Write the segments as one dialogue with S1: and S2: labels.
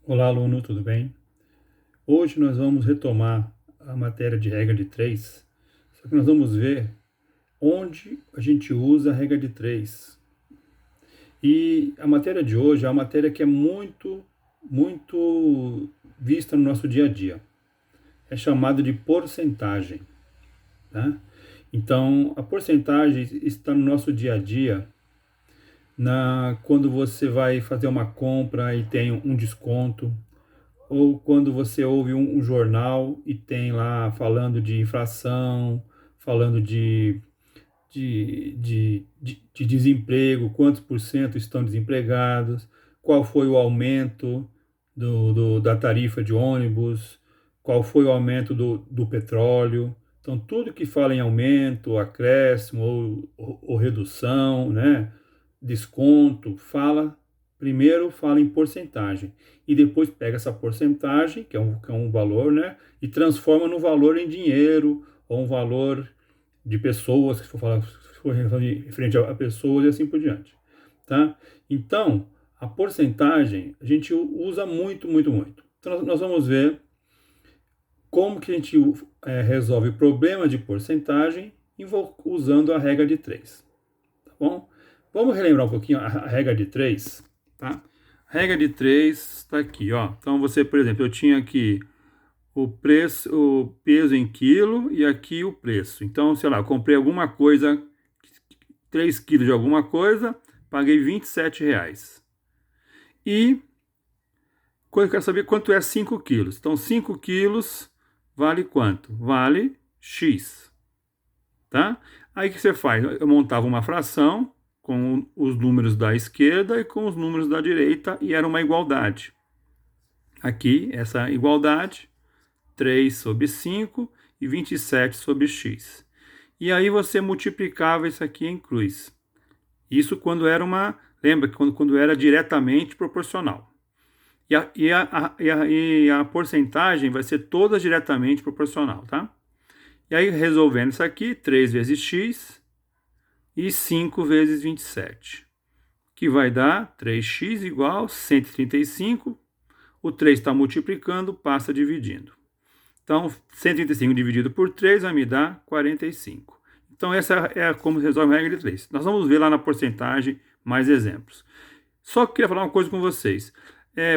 S1: Olá, aluno, tudo bem? Hoje nós vamos retomar a matéria de regra de 3, só que nós vamos ver onde a gente usa a regra de 3. E a matéria de hoje é uma matéria que é muito vista no nosso dia a dia. É chamado de porcentagem, tá? Então, a porcentagem está no nosso dia a dia, quando você vai fazer uma compra e tem um desconto, ou quando você ouve um jornal e tem lá falando de inflação, falando de desemprego, quantos por cento estão desempregados, qual foi o aumento da tarifa de ônibus, qual foi o aumento do petróleo. Então, tudo que fala em aumento, acréscimo ou redução, né, desconto, primeiro fala em porcentagem e depois pega essa porcentagem, que é um valor, né, e transforma no valor em dinheiro ou um valor de pessoas, se for referente a pessoas e assim por diante, tá? Então, a porcentagem a gente usa muito. Então, nós vamos ver como que a gente resolve problemas de porcentagem usando a regra de 3, tá bom? Vamos relembrar um pouquinho a regra de 3, tá? A regra de 3 está aqui, ó. Então, você, por exemplo, eu tinha aqui o preço, o peso em quilo e aqui o preço. Então, sei lá, eu comprei alguma coisa, 3 quilos de alguma coisa, paguei R$ 27. E eu quero saber quanto é 5 quilos. Então, 5 quilos vale quanto? Vale X, tá? Aí o que você faz? Eu montava uma fração com os números da esquerda e com os números da direita e era uma igualdade. Aqui, essa igualdade, 3 sobre 5 e 27 sobre x. E aí você multiplicava isso aqui em cruz. Isso quando era lembra que quando era diretamente proporcional. E a porcentagem vai ser toda diretamente proporcional, tá? E aí resolvendo isso aqui, 3 vezes x e 5 vezes 27, que vai dar 3x igual 135. O 3 está multiplicando, passa dividindo. Então, 135 dividido por 3 vai me dar 45. Então, essa é como resolve a regra de 3. Nós vamos ver lá na porcentagem mais exemplos. Só que eu queria falar uma coisa com vocês.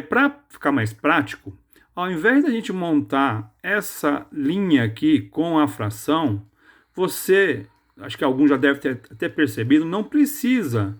S1: Para ficar mais prático, ao invés da gente montar essa linha aqui com a fração, você, acho que alguns já devem ter até percebido, não precisa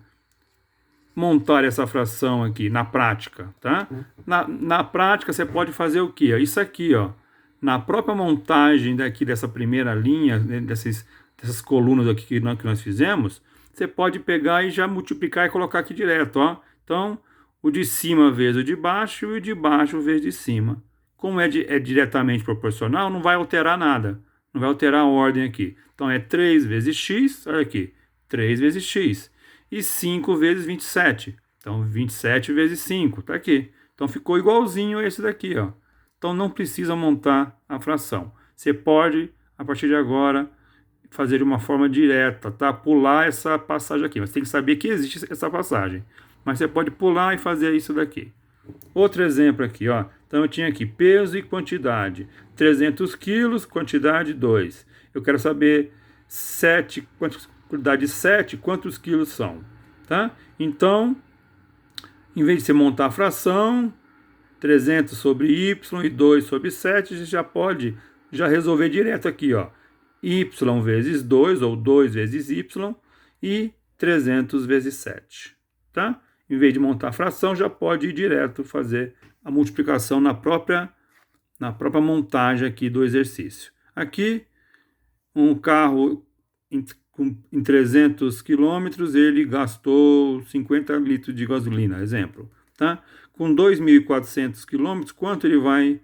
S1: montar essa fração aqui na prática, tá? Na prática, você pode fazer o quê? Isso aqui, ó. Na própria montagem dessa primeira linha, dessas colunas aqui que nós fizemos, você pode pegar e já multiplicar e colocar aqui direto, ó. Então, o de cima vezes o de baixo e o de baixo vezes de cima. Como é diretamente proporcional, não vai alterar nada. Não vai alterar a ordem aqui. Então, é 3 vezes x, olha aqui, 3 vezes x. E 5 vezes 27. Então, 27 vezes 5, tá aqui. Então, ficou igualzinho a esse daqui, ó. Então, não precisa montar a fração. Você pode, a partir de agora, fazer de uma forma direta, tá? Pular essa passagem aqui. Mas tem que saber que existe essa passagem. Mas você pode pular e fazer isso daqui. Outro exemplo aqui, ó. Então, eu tinha aqui peso e quantidade. 300 quilos, quantidade 2. Eu quero saber quantidade 7, quantos quilos são, tá? Então, em vez de você montar a fração, 300 sobre y e 2 sobre 7, a gente já pode resolver direto aqui, ó. Y vezes 2, ou 2 vezes y, e 300 vezes 7, tá? Em vez de montar a fração, já pode ir direto fazer a multiplicação na própria montagem aqui do exercício. Aqui, um carro em 300 quilômetros, ele gastou 50 litros de gasolina, exemplo, tá? Com 2.400 quilômetros, quanto ele vai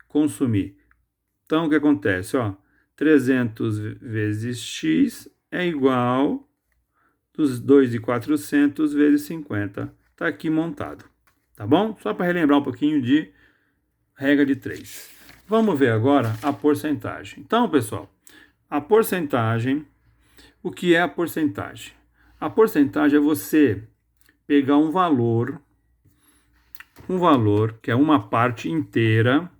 S1: consumir? Então, o que acontece? Ó, 300 vezes x é igual dos 2.400 vezes 50. Está aqui montado, tá bom? Só para relembrar um pouquinho de regra de 3. Vamos ver agora a porcentagem. Então, pessoal, a porcentagem, o que é a porcentagem? A porcentagem é você pegar um valor um valor que é uma parte inteira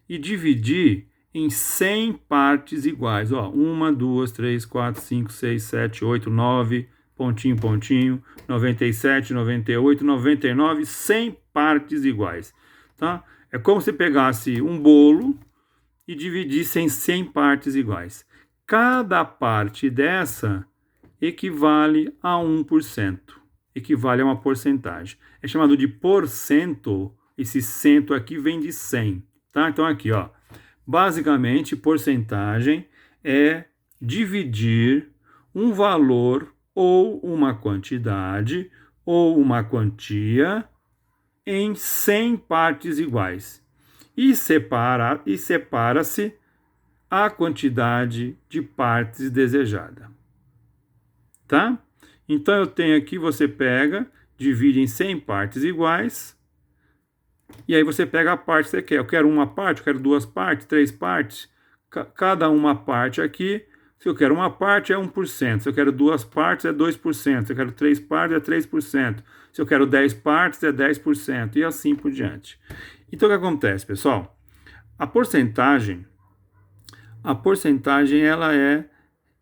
S1: e dividir em 100 partes iguais. Ó, 1, 2, 3, 4, 5, 6, 7, 8, 9, pontinho, pontinho, 97, 98, 99, 100 partes iguais. Tá? É como se pegasse um bolo e dividisse em 100 partes iguais. Cada parte dessa equivale a 1%. Equivale a uma porcentagem. É chamado de porcento. Esse cento aqui vem de 100. Tá? Então aqui, ó. Basicamente, porcentagem é dividir um valor ou uma quantidade ou uma quantia em 100 partes iguais. E separa-se a quantidade de partes desejada. Tá? Então eu tenho aqui, você pega, divide em 100 partes iguais, e aí você pega a parte que você quer. Eu quero uma parte, eu quero duas partes, três partes. Cada uma parte aqui, se eu quero uma parte é 1%, se eu quero duas partes é 2%, se eu quero três partes é 3%, se eu quero 10 partes é 10%, e assim por diante. Então o que acontece, pessoal? A porcentagem ela é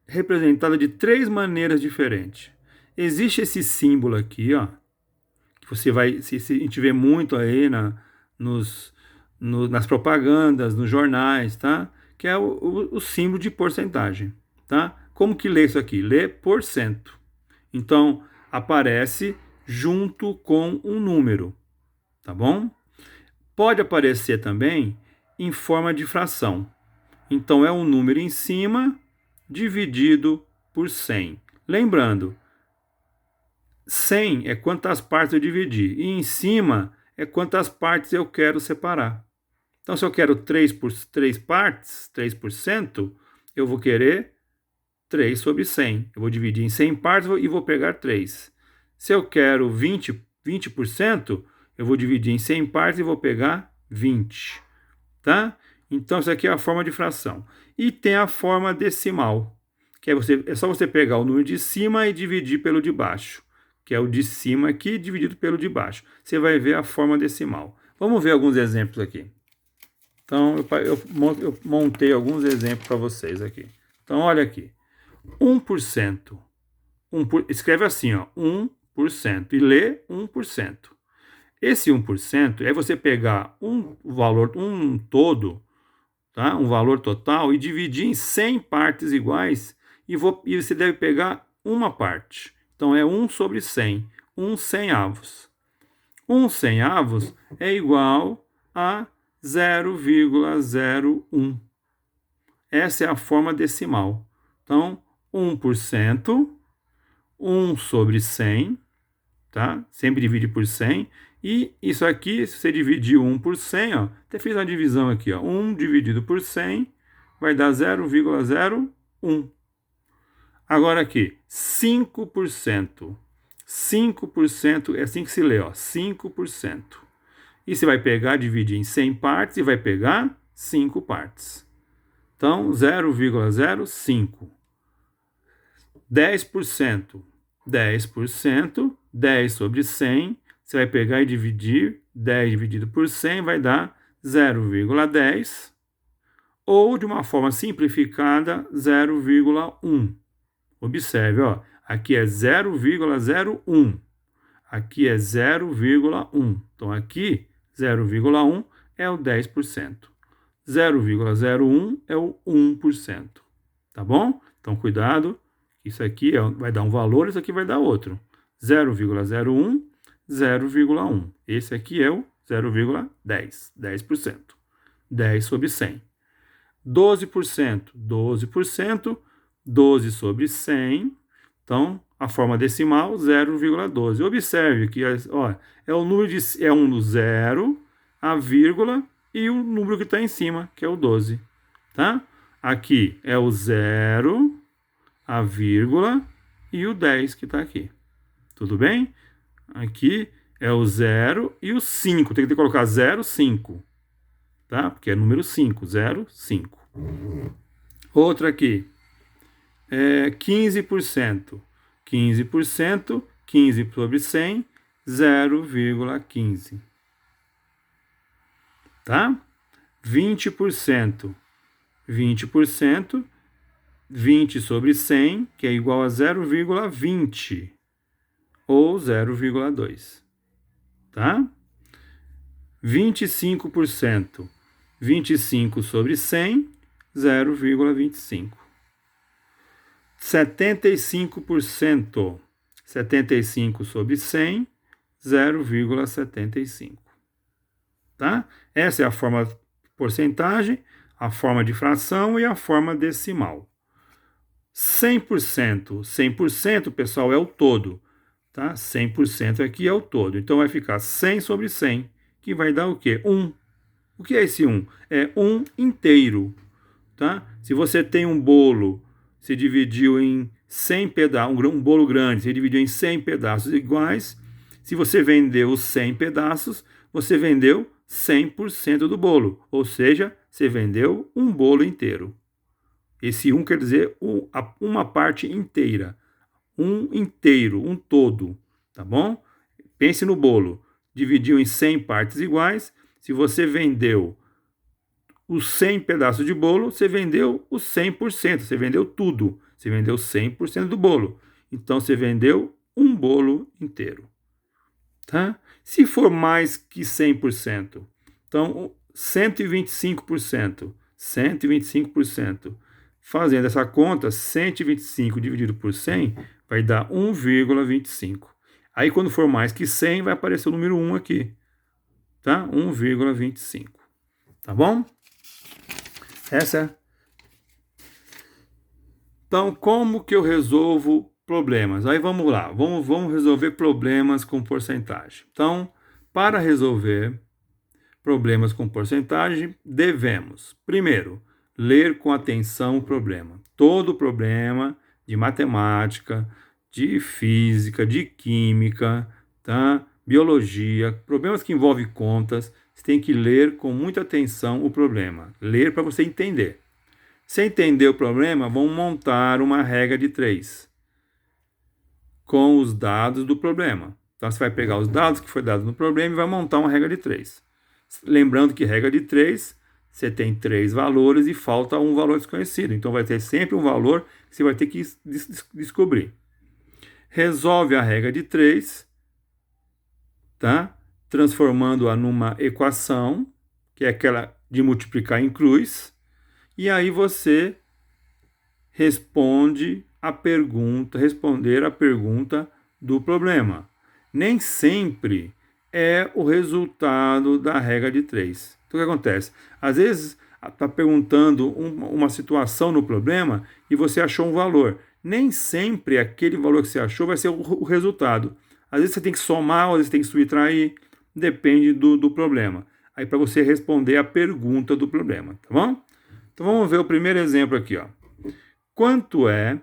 S1: representada de três maneiras diferentes. Existe esse símbolo aqui, ó, que você vai, se a gente vê muito aí nas propagandas, nos jornais, tá? Que é o símbolo de porcentagem, tá? Como que lê isso aqui? Lê por cento. Então, aparece junto com um número, tá bom? Pode aparecer também em forma de fração. Então, é um número em cima dividido por 100. Lembrando, 100 é quantas partes eu dividi. E em cima é quantas partes eu quero separar. Então, se eu quero 3 partes, 3%, eu vou querer 3 sobre 100. Eu vou dividir em 100 partes e vou pegar 3. Se eu quero 20%, eu vou dividir em 100 partes e vou pegar 20. Tá? Então, isso aqui é a forma de fração. E tem a forma decimal, que é só você pegar o número de cima e dividir pelo de baixo, que é o de cima aqui dividido pelo de baixo. Você vai ver a forma decimal. Vamos ver alguns exemplos aqui. Então, eu montei alguns exemplos para vocês aqui. Então, olha aqui. 1%. Escreve assim, ó, 1%. E lê 1%. Esse 1% é você pegar um valor, um todo, tá? Um valor total, e dividir em 100 partes iguais, e você deve pegar uma parte. Então, é 1 sobre 100. 1 100avos. 1 100avos é igual a 0,01. Essa é a forma decimal. Então, 1%, 1 sobre 100, tá? Sempre divide por 100. E isso aqui, se você dividir 1 por 100, ó, até fiz uma divisão aqui, ó, 1 dividido por 100 vai dar 0,01. Agora aqui, 5%. 5% é assim que se lê, ó, 5%. E você vai pegar, dividir em 100 partes e vai pegar 5 partes. Então, 0,05. 10%. 10%, 10 sobre 100, você vai pegar e dividir, 10 dividido por 100 vai dar 0,10, ou de uma forma simplificada, 0,1. Observe, ó, aqui é 0,01, aqui é 0,1. Então, aqui, 0,1 é o 10%. 0,01 é o 1%. Tá bom? Então, cuidado. Isso aqui vai dar um valor, isso aqui vai dar outro. 0,01, 0,1. Esse aqui é o 0,10, 10%. 10 sobre 100. 12%, 12%, 12 sobre 100. Então, a forma decimal, 0,12. Observe que ó, é o número é um no zero, a vírgula e o número que está em cima, que é o 12. Tá? Aqui é o 0, a vírgula e o 10 que está aqui. Tudo bem? Aqui é o 0 e o 5. Tem que colocar 0, 5. Tá? Porque é número 5. 0, 5. Outra aqui é 15%. 15%, 15 sobre 100, 0,15. tá? 20%. 20%, 20 sobre 100, que é igual a 0,20, ou 0,2, tá? 25%, 25 sobre 100, 0,25. 75%, 75 sobre 100, 0,75. Tá? Essa é a forma de porcentagem, a forma de fração e a forma decimal. 100%, 100%, pessoal, é o todo. Tá? 100% aqui é o todo. Então vai ficar 100 sobre 100, que vai dar o quê? 1. O que é esse 1? É 1 inteiro. Tá? Se você tem um bolo, se dividiu em 100 pedaços, um bolo grande, se dividiu em 100 pedaços iguais, se você vendeu os 100 pedaços, você vendeu 100% do bolo, ou seja, você vendeu um bolo inteiro. Esse 1 quer dizer uma parte inteira, um inteiro, um todo, tá bom? Pense no bolo, dividiu em 100 partes iguais, se você vendeu os 100 pedaços de bolo, você vendeu os 100%, você vendeu tudo, você vendeu 100% do bolo. Então, você vendeu um bolo inteiro, tá? Se for mais que 100%, então 125%, 125%. Fazendo essa conta, 125 dividido por 100 vai dar 1,25. Aí, quando for mais que 100, vai aparecer o número 1 aqui, tá? 1,25, tá bom? Essa. Então, como que eu resolvo problemas? Aí vamos lá, vamos resolver problemas com porcentagem. Então, para resolver problemas com porcentagem, devemos, primeiro, ler com atenção o problema. Todo problema de matemática, de física, de química, tá? Biologia, problemas que envolvem contas, você tem que ler com muita atenção o problema. Ler para você entender. Se entender o problema, vamos montar uma regra de 3 com os dados do problema. Então, você vai pegar os dados que foi dado no problema e vai montar uma regra de 3. Lembrando que regra de 3, você tem 3 valores e falta um valor desconhecido. Então, vai ter sempre um valor que você vai ter que descobrir. Resolve a regra de 3, tá? Transformando-a numa equação, que é aquela de multiplicar em cruz. E aí você responder a pergunta do problema. Nem sempre é o resultado da regra de 3. Então, o que acontece? Às vezes, está perguntando uma situação no problema e você achou um valor. Nem sempre aquele valor que você achou vai ser o resultado. Às vezes, você tem que somar, às vezes, tem que subtrair. Depende do problema. Aí, para você responder a pergunta do problema, tá bom? Então, vamos ver o primeiro exemplo aqui, ó. Quanto é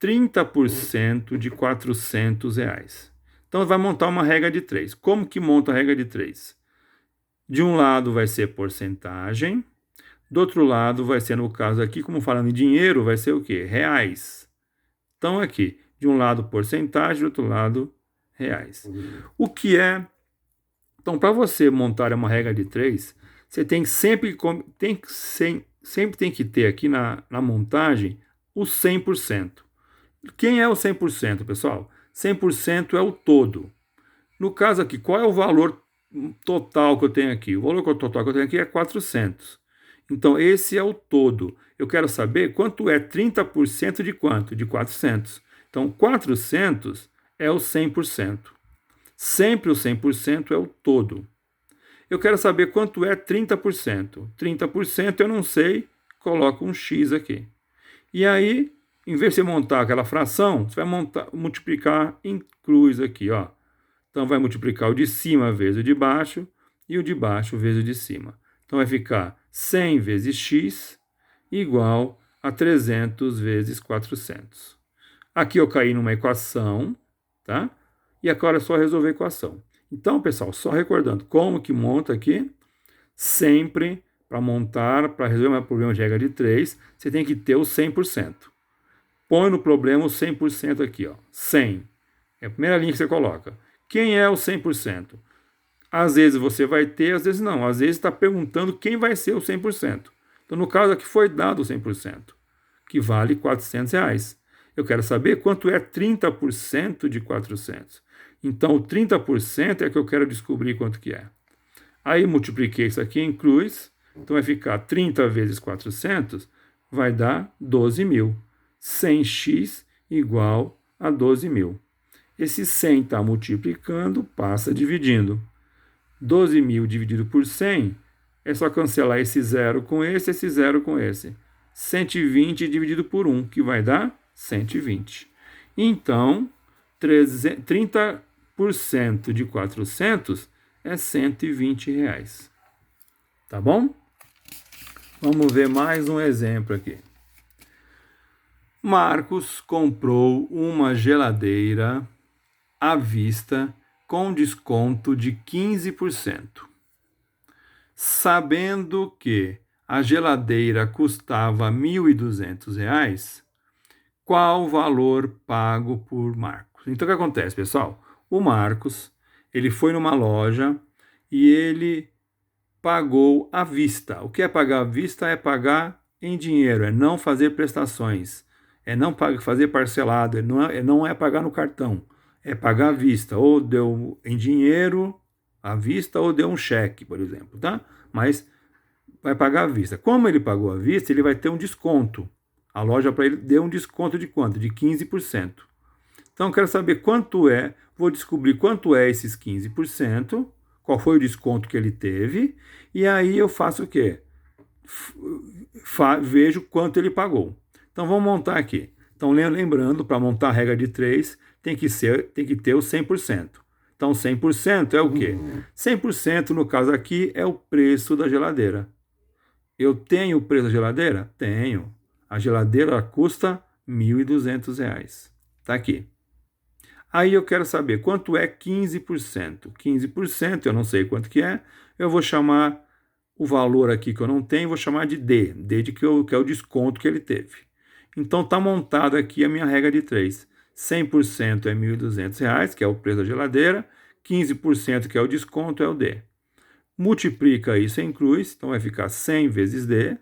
S1: 30% de R$400? Então, vai montar uma regra de 3. Como que monta a regra de 3? De um lado vai ser porcentagem, do outro lado vai ser, no caso aqui, como falando em dinheiro, vai ser o quê? Reais. Então, aqui, de um lado porcentagem, do outro lado reais. O que é... Então, para você montar uma regra de 3, você tem sempre que ter aqui na montagem o 100%. Quem é o 100%, pessoal? 100% é o todo. No caso aqui, qual é o valor total que eu tenho aqui? O valor total que eu tenho aqui é 400. Então, esse é o todo. Eu quero saber quanto é 30% de quanto? De 400. Então, 400 é o 100%. Sempre o 100% é o todo. Eu quero saber quanto é 30%. 30% eu não sei, coloco um X aqui. E aí, em vez de você montar aquela fração, você vai multiplicar em cruz aqui, ó. Então, vai multiplicar o de cima vezes o de baixo e o de baixo vezes o de cima. Então, vai ficar 100 vezes x igual a 300 vezes 400. Aqui eu caí numa equação, tá? E agora é só resolver a equação. Então, pessoal, só recordando, como que monta aqui? Sempre, para resolver um problema de regra de 3, você tem que ter o 100%. Põe no problema o 100% aqui, ó. 100. É a primeira linha que você coloca. Quem é o 100%? Às vezes você vai ter, às vezes não. Às vezes está perguntando quem vai ser o 100%. Então, no caso aqui foi dado o 100%, que vale R$ 400. Eu quero saber quanto é 30% de 400. Então, o 30% é que eu quero descobrir quanto que é. Aí, multipliquei isso aqui em cruz. Então, vai ficar 30 vezes 400, vai dar 12.000. 100x igual a 12.000. Esse 100 está multiplicando, passa dividindo. 12.000 dividido por 100, é só cancelar esse zero com esse zero com esse. 120 dividido por 1, que vai dar 120. Então, 30% de 400 é R$ 120. Tá bom? Vamos ver mais um exemplo aqui. Marcos comprou uma geladeira à vista com desconto de 15%. Sabendo que a geladeira custava R$ 1.200, qual o valor pago por Marcos? Então, o que acontece, pessoal? O Marcos, ele foi numa loja e ele pagou à vista. O que é pagar à vista? É pagar em dinheiro, é não fazer prestações, é não fazer parcelado, não é pagar no cartão, é pagar à vista, ou deu em dinheiro à vista, ou deu um cheque, por exemplo, tá? Mas vai pagar à vista. Como ele pagou à vista, ele vai ter um desconto. A loja para ele deu um desconto de quanto? De 15%. Então, eu quero saber quanto é, vou descobrir quanto é esses 15%, qual foi o desconto que ele teve, e aí eu faço o quê? Vejo quanto ele pagou. Então, vamos montar aqui. Então, lembrando, para montar a regra de 3, tem que ter o 100%. Então, 100% é o quê? 100% no caso aqui é o preço da geladeira. Eu tenho o preço da geladeira? Tenho. A geladeira custa R$ 1.200. Está aqui. Aí eu quero saber quanto é 15%. 15% eu não sei quanto que é. Eu vou chamar o valor aqui que eu não tenho, vou chamar de D. D que é o desconto que ele teve. Então está montada aqui a minha regra de 3. 100% é R$ 1.200, que é o preço da geladeira. 15% que é o desconto é o D. Multiplica isso em cruz, então vai ficar 100 vezes D,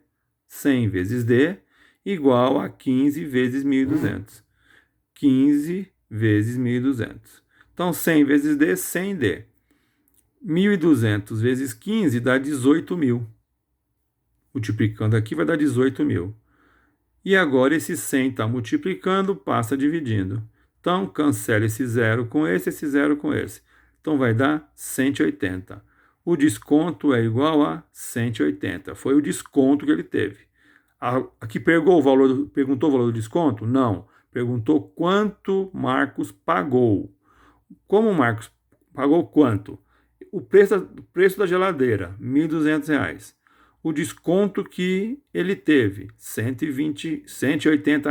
S1: 100 vezes D, igual a 15 vezes 1.200. 15 vezes 1.200. Então, 100 vezes D, 100D. 1.200 vezes 15 dá 18.000. Multiplicando aqui vai dar 18.000. E agora esse 100 está multiplicando, passa dividindo. Então, cancela esse zero com esse zero com esse. Então, vai dar 180. O desconto é igual a 180. Foi o desconto que ele teve. Aqui perguntou o valor do desconto? Não. Perguntou quanto Marcos pagou. Como o Marcos pagou quanto? O preço da geladeira, R$ 1.200. O desconto que ele teve, R$ 180.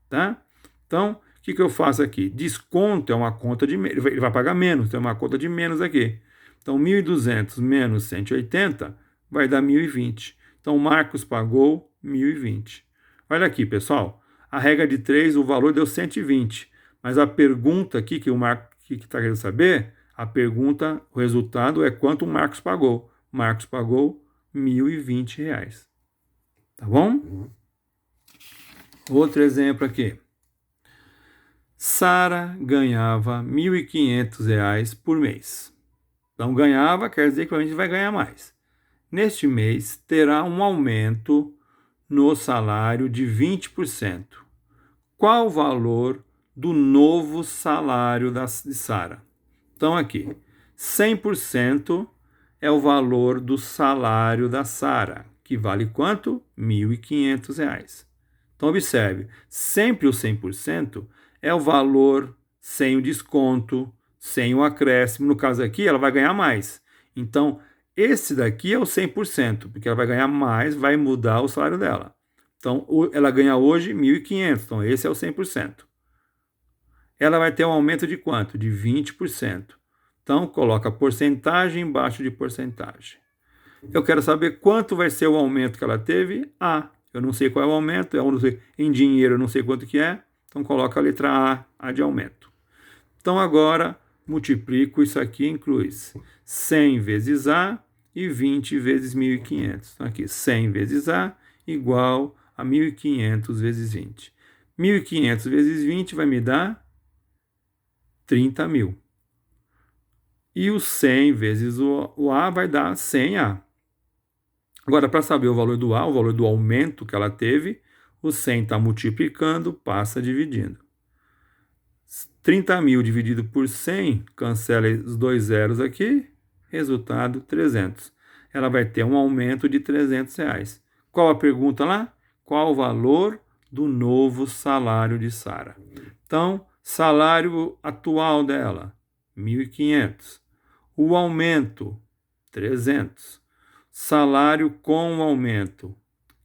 S1: Tá? Então, o que eu faço aqui? Desconto é uma conta de menos. Ele vai pagar menos, tem uma conta de menos aqui. Então, 1.200 menos 180 vai dar 1.020. Então, o Marcos pagou 1.020. Olha aqui, pessoal. A regra de 3, o valor deu 120. Mas a pergunta aqui que o Marcos está querendo saber, o resultado é quanto o Marcos pagou. O Marcos pagou R$ 1.020. Tá bom? Outro exemplo aqui. Sara ganhava R$ 1.500 por mês. Então, ganhava quer dizer que a gente vai ganhar mais. Neste mês, terá um aumento no salário de 20%. Qual o valor do novo salário de Sara? Então, aqui, 100% é o valor do salário da Sara, que vale quanto? R$ 1.500. Então, observe, sempre o 100% é o valor sem o desconto, sem o acréscimo. No caso aqui, ela vai ganhar mais. Então, esse daqui é o 100%, porque ela vai ganhar mais, vai mudar o salário dela. Então, ela ganha hoje 1.500, então esse é o 100%. Ela vai ter um aumento de quanto? De 20%. Então, coloca porcentagem embaixo de porcentagem. Eu quero saber quanto vai ser o aumento que ela teve. Eu não sei qual é o aumento, em dinheiro eu não sei quanto que é, então coloca a letra A de aumento. Então, agora, multiplico isso aqui em cruz. 100 vezes A e 20 vezes 1.500. Então, aqui, 100 vezes A igual a 1.500 vezes 20. 1.500 vezes 20 vai me dar 30.000. E o 100 vezes o A vai dar 100A. Agora, para saber o valor do A, o valor do aumento que ela teve, o 100 está multiplicando, passa dividindo. 30.000 dividido por 100, cancela os dois zeros aqui, resultado 300. Ela vai ter um aumento de R$300. Qual a pergunta lá? Qual o valor do novo salário de Sara? Então, salário atual dela, 1.500. O aumento, 300. Salário com aumento,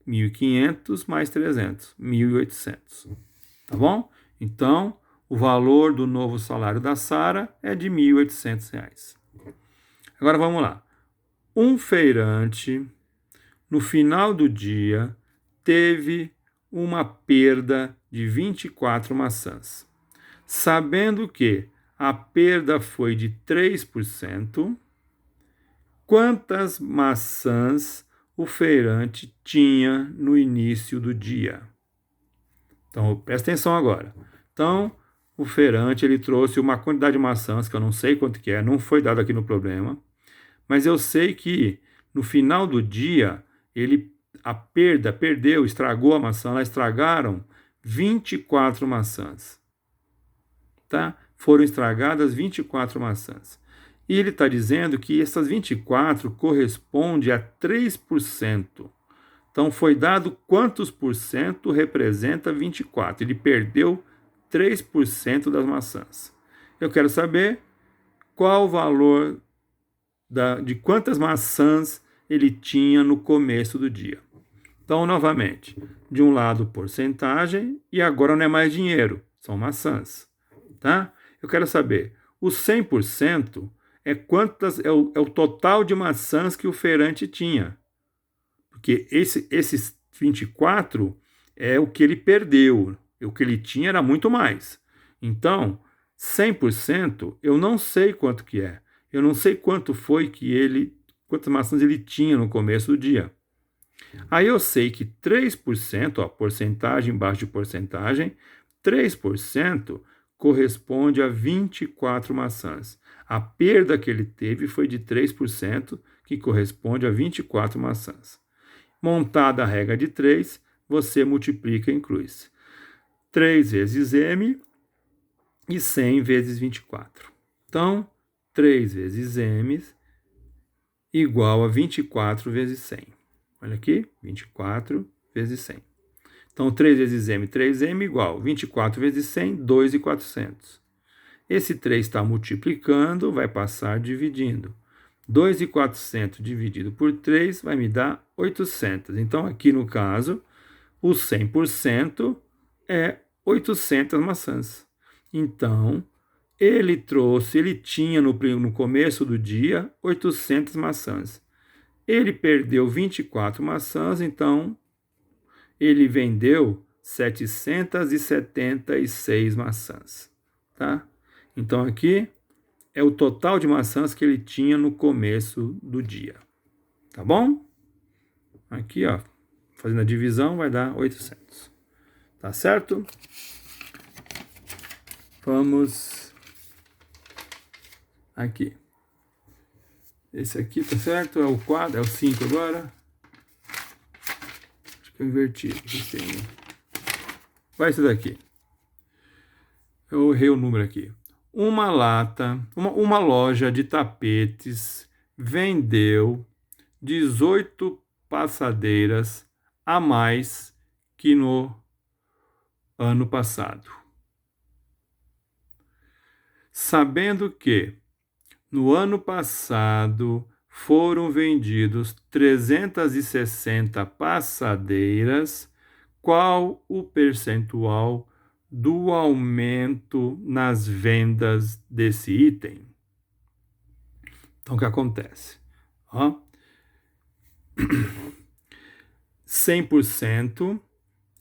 S1: 1.500 mais 300, 1.800. Tá bom? Então, o valor do novo salário da Sara é de R$1.800. Agora vamos lá. Um feirante, no final do dia, teve uma perda de 24 maçãs. Sabendo que a perda foi de 3%, quantas maçãs o feirante tinha no início do dia? Então, presta atenção agora. Então, o feirante ele trouxe uma quantidade de maçãs, que eu não sei quanto que é, não foi dado aqui no problema, mas eu sei que no final do dia, perdeu, estragou a maçã, lá estragaram 24 maçãs. Tá? Foram estragadas 24 maçãs. E ele está dizendo que essas 24 corresponde a 3%. Então, foi dado quantos por cento representa 24. Ele perdeu 3% das maçãs. Eu quero saber qual o valor de quantas maçãs ele tinha no começo do dia. Então, novamente, de um lado porcentagem e agora não é mais dinheiro, são maçãs. Tá? Eu quero saber, o 100% é o total de maçãs que o feirante tinha. Porque esses 24 é o que ele perdeu. O que ele tinha era muito mais. Então, 100% eu não sei quanto que é. Eu não sei quanto foi quantas maçãs ele tinha no começo do dia. Aí eu sei que 3%, ó, porcentagem embaixo de porcentagem, 3% corresponde a 24 maçãs. A perda que ele teve foi de 3%, que corresponde a 24 maçãs. Montada a regra de 3, você multiplica em cruz. 3 vezes M e 100 vezes 24. Então, 3 vezes M igual a 24 vezes 100. Olha aqui, 24 vezes 100. Então, 3 vezes M, 3M igual 24 vezes 100, 2.400. Esse 3 está multiplicando, vai passar dividindo. 2.400 dividido por 3 vai me dar 800. Então, aqui no caso, o 100% é 800 maçãs. Então, ele tinha no começo do dia 800 maçãs. Ele perdeu 24 maçãs, então ele vendeu 776 maçãs, tá? Então aqui é o total de maçãs que ele tinha no começo do dia, tá bom? Aqui, ó, fazendo a divisão vai dar 800, tá certo? Vamos aqui. Esse aqui, tá certo? É o 4, é o 5 agora. Acho que eu inverti. Vai esse daqui. Eu errei o número aqui. Uma loja de tapetes vendeu 18 passadeiras a mais que no ano passado. Sabendo que no ano passado foram vendidos 360 passadeiras, qual o percentual do aumento nas vendas desse item? Então, o que acontece? 100%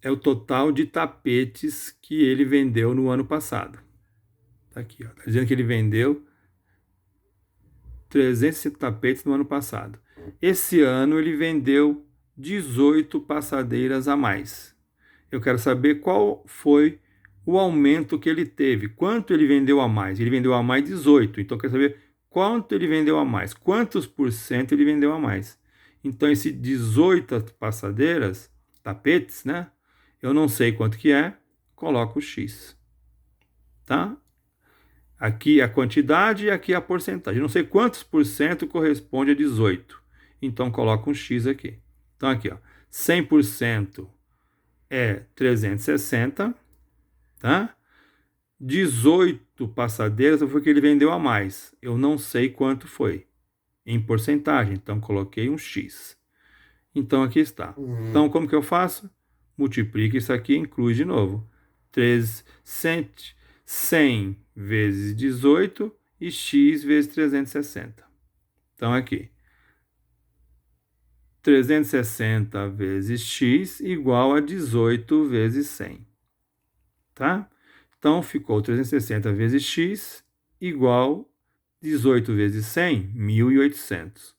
S1: é o total de tapetes que ele vendeu no ano passado. Tá aqui, ó. Tá dizendo que ele vendeu 360 tapetes no ano passado. Esse ano ele vendeu 18 passadeiras a mais. Eu quero saber qual foi o aumento que ele teve. Quanto ele vendeu a mais? Ele vendeu a mais 18. Então eu quero saber quanto ele vendeu a mais. Quantos por cento ele vendeu a mais? Então esse 18 passadeiras, tapetes, né? Eu não sei quanto que é, coloco o X. Tá? Aqui a quantidade e aqui a porcentagem. Eu não sei quantos por cento corresponde a 18. Então coloco um X aqui. Então aqui, ó, 100% é 360, tá? 18 passadeiras foi o que ele vendeu a mais. Eu não sei quanto foi em porcentagem, então coloquei um X. Então aqui está. Então como que eu faço? Multiplica isso aqui e inclui de novo. 100 vezes 18 e x vezes 360. Então aqui. 360 vezes x igual a 18 vezes 100. Tá? Então ficou 360 vezes x igual 18 vezes 100, 1.800.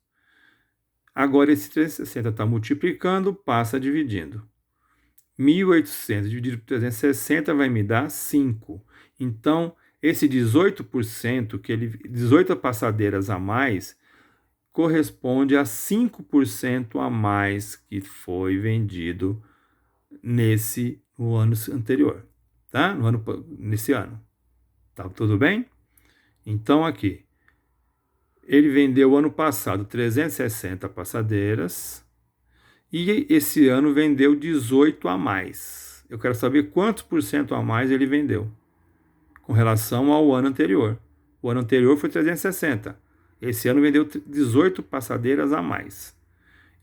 S1: Agora esse 360 está multiplicando, passa dividindo. 1.800 dividido por 360 vai me dar 5. Então, esse 18%, 18 passadeiras a mais, corresponde a 5% a mais que foi vendido no ano anterior, tá? Nesse ano. Tá tudo bem? Então, aqui, ele vendeu ano passado 360 passadeiras e esse ano vendeu 18 a mais. Eu quero saber quantos por cento a mais ele vendeu com relação ao ano anterior. O ano anterior foi 360. Esse ano vendeu 18 passadeiras a mais.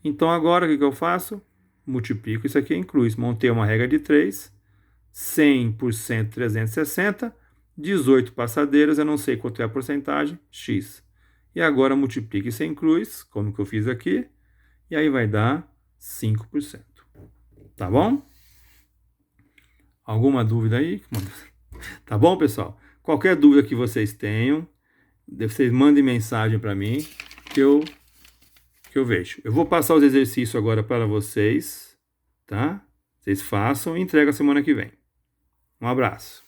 S1: Então agora o que eu faço? Multiplico isso aqui, inclui. Montei uma regra de 3. 100% 360. 18 passadeiras, eu não sei quanto é a porcentagem, x. E agora multiplica isso inclui, como que eu fiz aqui. E aí vai dar 5%. Tá bom? Alguma dúvida aí? Tá bom, pessoal? Qualquer dúvida que vocês tenham, vocês mandem mensagem para mim que eu vejo. Eu vou passar os exercícios agora para vocês, tá? Vocês façam e entrega semana que vem. Um abraço.